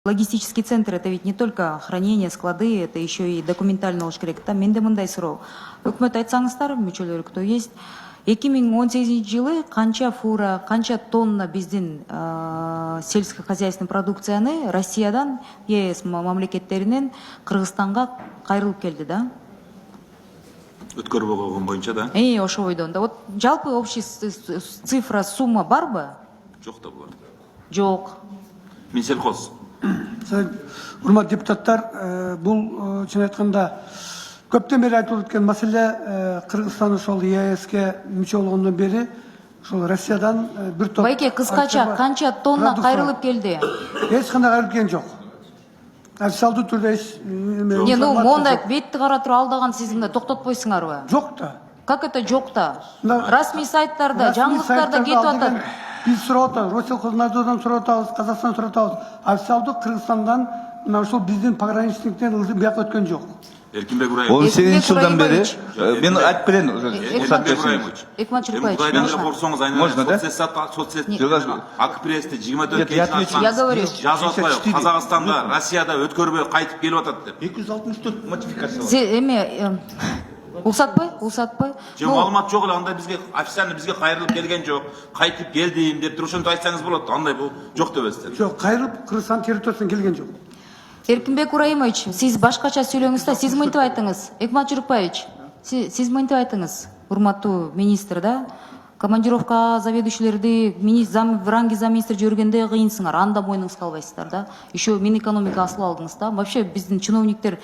Логистический центр — это ведь не только хранение, склады, это еще и документально болуш керек. Там менде мындай суроо. Өкмөт айтсаңыздар, мүчөлөрү кто есть. 2018 жылы канча фура, канча тонна биздин сельскохозяйственный продукцияны Россиядан, ЕС мамлекеттеринен Кыргызстанга кайрылып келди да? Өткөрбөй койгон боюнча да? Ошо бойдон да. Вот жалпы общий цифра, сумма барбы? Жок да булар. Жок. Минсельхоз. Урмат депутаттар, бул чын айтканда көптөн бери айтылып өткөн маселе Кыргызстан ошол ЕСке мүчө болгондон бери ошол Россиядан бир топ. Байке, кыскача канча тонна кайрылып келди? Эч кандай кайрылып келген жок. Официалдуу түрдө эч мондай бетти кара туруп алдаган сизин токтотпойсуңарбы? жок да. Как это жок-то? Расмий сайттарда, жаңылыктарда кетип атат. Биз сурап атабыз, Россельхознадзордон сурап атабыз, Казакстан сурап атабыз. Официалдуу Кыргызстандан мына ушул биздин пограничниктен бияка өткөн жок. Эркинбек Ибраимович. 18 жылдан бери мен айтып берейин. Эркинбек Ибраимович. Экман Чурпаевич. Кудайдан корксоңуз Можно, да? соцсеть Акпресте 24 Я говорю. жазып атпайбы? Казакстанда, Россияда өткөрбөй кайтып келип атат деп. 264 модификация. Эме улсатпай. Же маалымат жок эле, андай бизге официально бизге кайрылып келген жок. Кайтып келдим деп туруп ошентип айтсаңыз болот. Андай бул жок дебесиздер. Жок, кайрылып Кыргызстан территориясынан келген жок. Эркинбек Ибраимович, сиз башкача сүйлөңүз да, сиз мынтип айтыңыз. Экман Чурпаевич, сиз мынтип айтыңыз. Урматтуу министр да, командировка заведующийлерди в ранге замминистр жүргөндө кыйынсыңар, анда мойнуңузга калбайсыздар да. Еще Минэкономика асыл алдыңыз да. Вообще биздин чиновниктер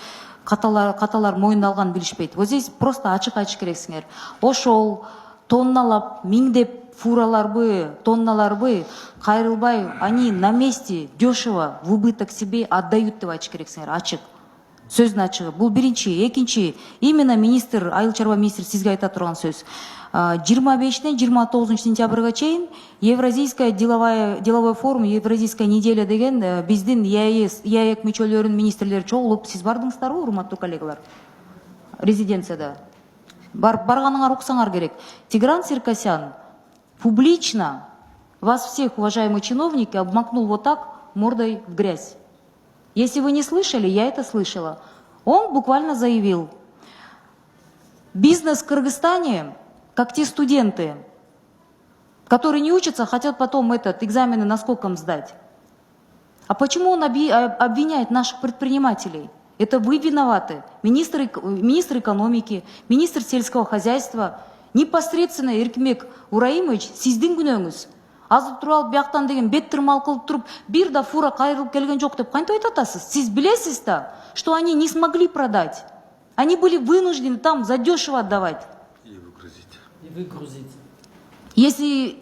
каталар мойнуна алган билишпейт. Вот здесь просто ачык айтыш керексиңер. Ошол тонналап, миңдеп тонналарбы кайрылбай, они на месте дешево в убыток себе отдают деп айтыш керексиңер, ачык. Сөздүн ачыгы. Бул биринчи, экинчи, именно министр, айыл чарба министр сизге айта турган сөз. 25-ден 29 сентябрга чейин Евразийская деловой форум, Евразийская неделя деген биздин ЕАЭК мүчөлөрүнүн министрлери чогулуп, сиз бардыңыздарбы, урматтуу коллегалар? Резиденцияда. Барганыңар уксаңар керек. Тигран Саркисян публично вас всех, уважаемые чиновники, обмакнул вот так мордой в грязь. Если вы не слышали, я это слышала. Он буквально заявил: бизнес в Кыргызстане, как те студенты, которые не учатся, хотят потом экзамены наскоком сдать. А почему он обвиняет наших предпринимателей? Это вы виноваты. Министр экономики, министр сельского хозяйства, непосредственно Эркинбек Ибраимович, сиздин күнөөңүз. Азып туралып бияктан деген бет тырмал кылып туруп, бир да фура кайрылып келген жок деп кантип айтасыз? Сиз билесиз да, что они не смогли продать. Они были вынуждены там задешево отдавать. И выгрузить. Если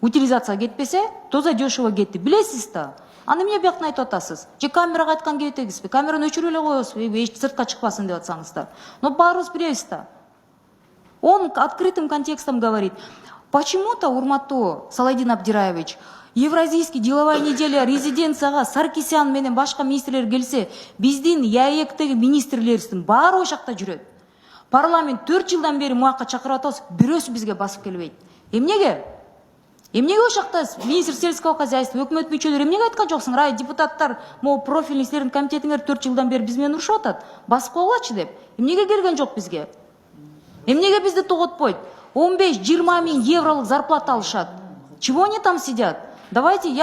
утилизация кетпесе, то задешево кетти. Билесиз да. Аны эмне бияктан айтып атасыз? Же камерага айткан кебетегизби? Камераны өчүрүп эле коебузбу, эч сыртка чыкпасын деп атсаңыздар. Но баарыбыз билебиз да. Он открытым контекстом говорит. Почему-то, урматтуу Салайдин Абдираевич, Евразийский деловая неделя резиденцияга Саркисян менен башка министрлер келсе, биздин ЯЭКтеги министрлерибиздин баары ошакта жүрөт. Парламент 4 жылдан бери муакка чакырып атабыз, бирөөсү бизге басып келбейт. Эмнеге? Эмнеге ошакта министр сельского хозяйства, өкмөт мүчөлөрү эмнеге айткан жоксуңар? Депутаттар, профильный силердин комитетиңер 4 жылдан бери биз менен урушуп атат. Басып койгулачы деп. Эмнеге келген жок бизге? Эмнеге бизди тоготпойт? 15-20 миң евролык зарплата алышат. Чего они там сидят? Давайте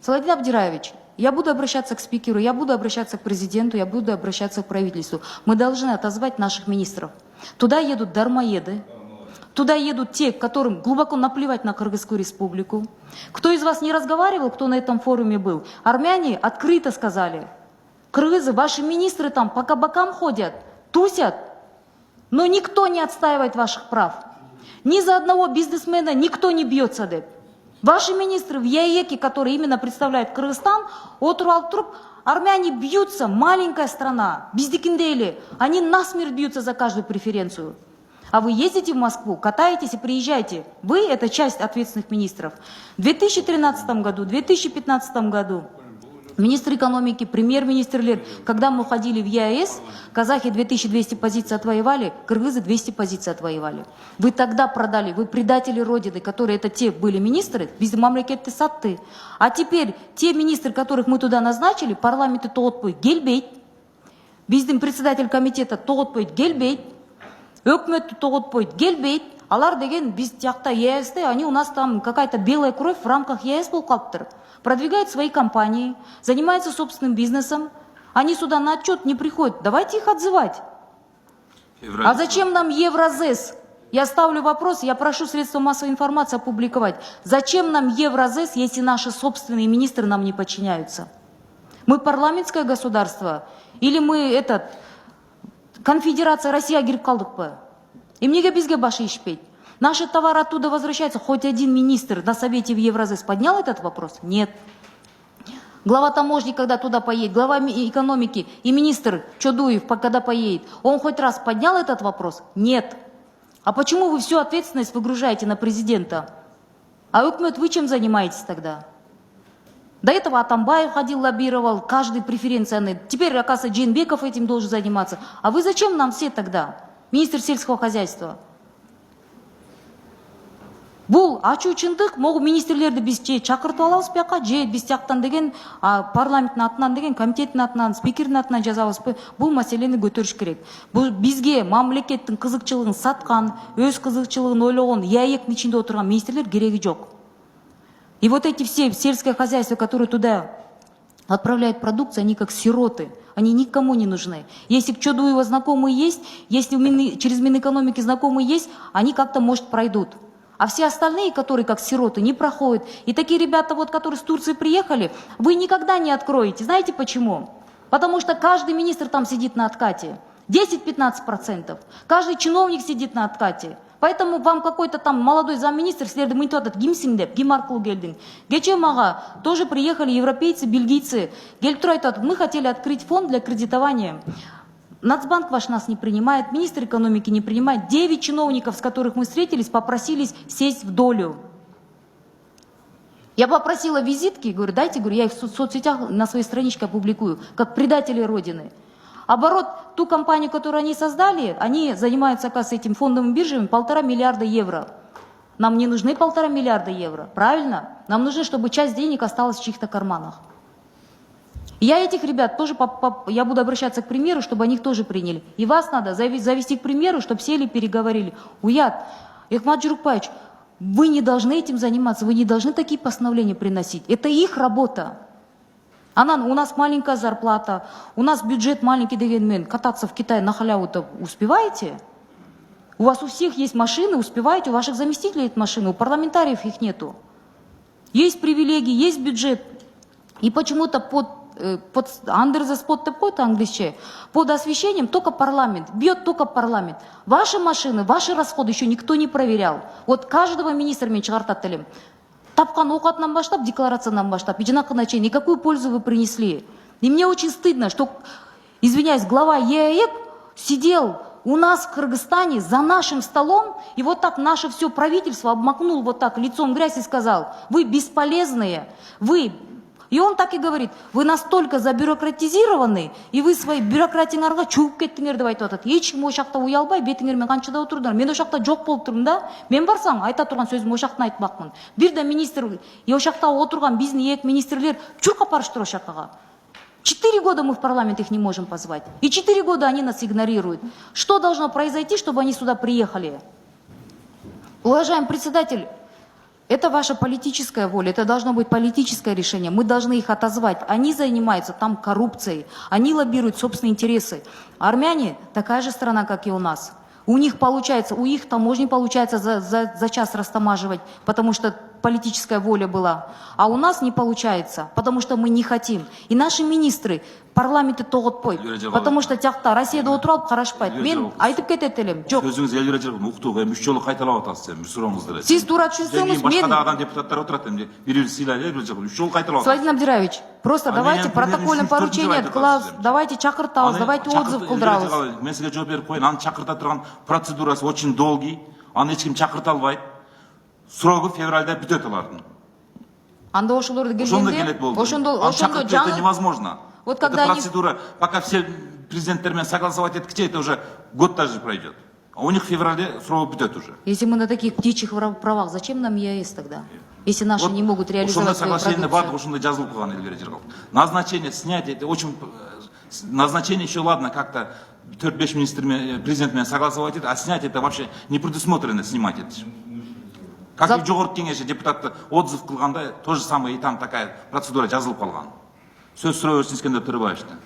Саладин Абдираевич, я буду обращаться к спикеру, я буду обращаться к президенту, я буду обращаться к правительству. Мы должны отозвать наших министров. Туда едут дармоеды, туда едут те, которым глубоко наплевать на Кыргызскую республику. Кто из вас не разговаривал, кто на этом форуме был? Армяне открыто сказали: кыргызы, ваши министры там по кабакам ходят, тусят, но никто не отстаивает ваших прав. Ни за одного бизнесмена никто не бьется, деп. Ваши министры в ЯЭКе, которые именно представляют Кыргызстан, армяне бьются, маленькая страна, биздикиндейли, они насмерть бьются за каждую преференцию. А вы ездите в Москву, катаетесь и приезжаете. Вы — это часть ответственных министров. В 2013 году, 2015 году министр экономики, премьер-министрлер. Когда мы уходили в ЕАЭС, казахи 2200 позиций отвоевали, кыргызы 200 позиций отвоевали. Вы тогда продали, вы предатели Родины, которые это те были министры, без мамлекетти сатты. А теперь те министры, которых мы туда назначили, парламенты тоғытпойт келбейт, биздин председатель комитета тоғытпойт келбейт, өкмөттү тоғытпойт келбейт. Алар деген биз тияқта ЕАЭСте, они у нас там какая-то белая кровь в рамках ЕАЭС болуп калыптыр. Продвигают свои компании, занимаются собственным бизнесом. Они сюда на отчет не приходят. Давайте их отзывать. А зачем нам Евразес? Я ставлю вопрос, я прошу средства массовой информации опубликовать. Зачем нам Евразес, если наши собственные министры нам не подчиняются? Мы парламентское государство? Или мы конфедерация Россия кирип калдык бы? И мне бизге башы ишпейт. Наши товары оттуда возвращаются. Хоть один министр на совете в Евразес поднял этот вопрос? Нет. Глава таможни, когда туда поедет, глава экономики и министр Чодуев, когда поедет, он хоть раз поднял этот вопрос? Нет. А почему вы всю ответственность выгружаете на президента? А Өкмөт, вы чем занимаетесь тогда? До этого Атамбаев ходил, лоббировал, каждый преференционный. Теперь, оказывается, Джейнбеков этим должен заниматься. А вы зачем нам все тогда? Министр сельского хозяйства. Бұл ачуучундук могу министрлерди биз же чакыртып алабыз бияка, же биз тияктан деген парламенттин атынан деген комитеттин атынан, спикердин атынан жазабызбы? Бул маселени көтөрүш керек. Бул бизге мамлекеттин кызыкчылыгын саткан, өз кызыкчылыгын ойлогон, ЯЭКтин ичинде отурган министрлер кереги жок. И вот эти все сельское хозяйство, которые туда отправляют продукцию, они как сироты. Они никому не нужны. Если к Чодуева знакомые есть, если через Минэкономики знакомые есть, они как-то, может, пройдут. А все остальные, которые как сироты, не проходят. И такие ребята, вот, которые с Турции приехали, вы никогда не откроете. Знаете почему? Потому что каждый министр там сидит на откате. 10-15%. Каждый чиновник сидит на откате. Поэтому вам какой-то там молодой замминистр силерди мынтип атат, кимсиң деп, ким аркылуу келдиң. Кече мага тоже приехали европейцы, бельгийцы. Келип туруп айтат, мы хотели открыть фонд для кредитования. Нацбанк ваш нас не принимает, министр экономики не принимает. 9 чиновников, с которых мы встретились, попросились сесть в долю. Я попросила визитки, говорю, дайте, говорю, я их в соцсетях на своей страничке опубликую, как предатели Родины. Оборот, ту компанию, которую они создали, они занимаются, оказывается, этим фондовым биржами 1,5 миллиарда евро. Нам не нужны 1,5 миллиарда евро, правильно? Нам нужно, чтобы часть денег осталась в чьих-то карманах. Я этих ребят тоже, я буду обращаться к премьеру, чтобы они их тоже приняли. И вас надо завести к премьеру, чтобы сели и переговорили. Уят, Эхмат Журукпаевич, вы не должны этим заниматься, вы не должны такие постановления приносить. Это их работа. У нас маленькая зарплата, у нас бюджет маленький, дегенмен, кататься в Китае на халяву-то успеваете? У вас у всех есть машины, успеваете, у ваших заместителей есть машины, у парламентариев их нету. Есть привилегии, есть бюджет. И почему-то под under the spot какой-то английский, под освещением только парламент, бьет только парламент. Ваши машины, ваши расходы еще никто не проверял. Вот каждого министра мен чыгартат элем. Тапкан окатынан баштап, декларациядан баштап, и жинакына чейин, никакую пользу вы принесли. И мне очень стыдно, что, извиняюсь, глава ЕАЭК сидел у нас в Кыргызстане за нашим столом, и вот так наше все правительство обмакнул вот так лицом в грязь и сказал, вы бесполезные, вы... И он так и говорит, вы настолько забюрократизированы, и вы свои бюрократиңарга чөгүп кеттиңер деп айтып атат. Эч ким ошакта уялбай, бетиңермен канчада отурдуңар. Мен ошакта жок болуп турмун да. Мен барсам, айта турган сөзүм ошактан айтмакмын. Бир да министр, и ошакта отурган биздин ээк министрлер чуркап барыштыр ошакка. 4 года мы в парламент их не можем позвать. И 4 года они нас игнорируют. Что должно произойти, чтобы они сюда приехали? Уважаемый председатель, это ваша политическая воля, это должно быть политическое решение. Мы должны их отозвать. Они занимаются там коррупцией, они лоббируют собственные интересы. Армяне такая же страна, как и у нас. У них получается, у их таможни получается за час растамаживать, потому что политическая воля была. А у нас не получается, потому что мы не хотим. И наши министры парламенты тоғытпойт, потому что тяқта Россияда отырып қарашпайды. Мен айтып кетет элем. Жоқ. Сөзіңіз Эльвира Жербекова, уктууга 3 жолу кайталап атасыз, сурооңузду. Сиз туура түшүнсөңүз, мен башка депутаттар отурат эми. Бир сыйлайды, Эльвира Жербекова, 3 жолу кайталап атасыз. Владимир Абдираевич, просто давайте протокольное поручение кылабыз, давайте чакыртабыз, давайте отзыв кылдырабыз. Мен сизге жооп берип коеюн, аны чакырта турган процедурасы очень долгий, аны эч ким чакырта албайт. Срогу февралда бүтөт алардын. Анда ошолорду Ошондо келгенде, келет болду. ошондо Чакырып это невозможно. Вот Эта когда они- процедура, пока все президенттермен согласовать еткиче, это уже год даже пройдет. А у них в феврале срок бітет уже. Если мы на таких птичьих правах, зачем нам ЕАЭС тогда? Если наши не могут реализовать свою соглашение продукцию. ошондой жазылып калган элбери жер калды. Назначение, снятие, это очень... Назначение еще ладно, как-то 4-5 министр, президент менен согласовать это, а снять это вообще не предусмотрено снимать это. Как и в Жогорку кеңеши депутатты отзыв кылганда, то же самое и там такая процедура жазылып калган. Сөз суроо берсиңиз Искендер Төрөбаевичтен.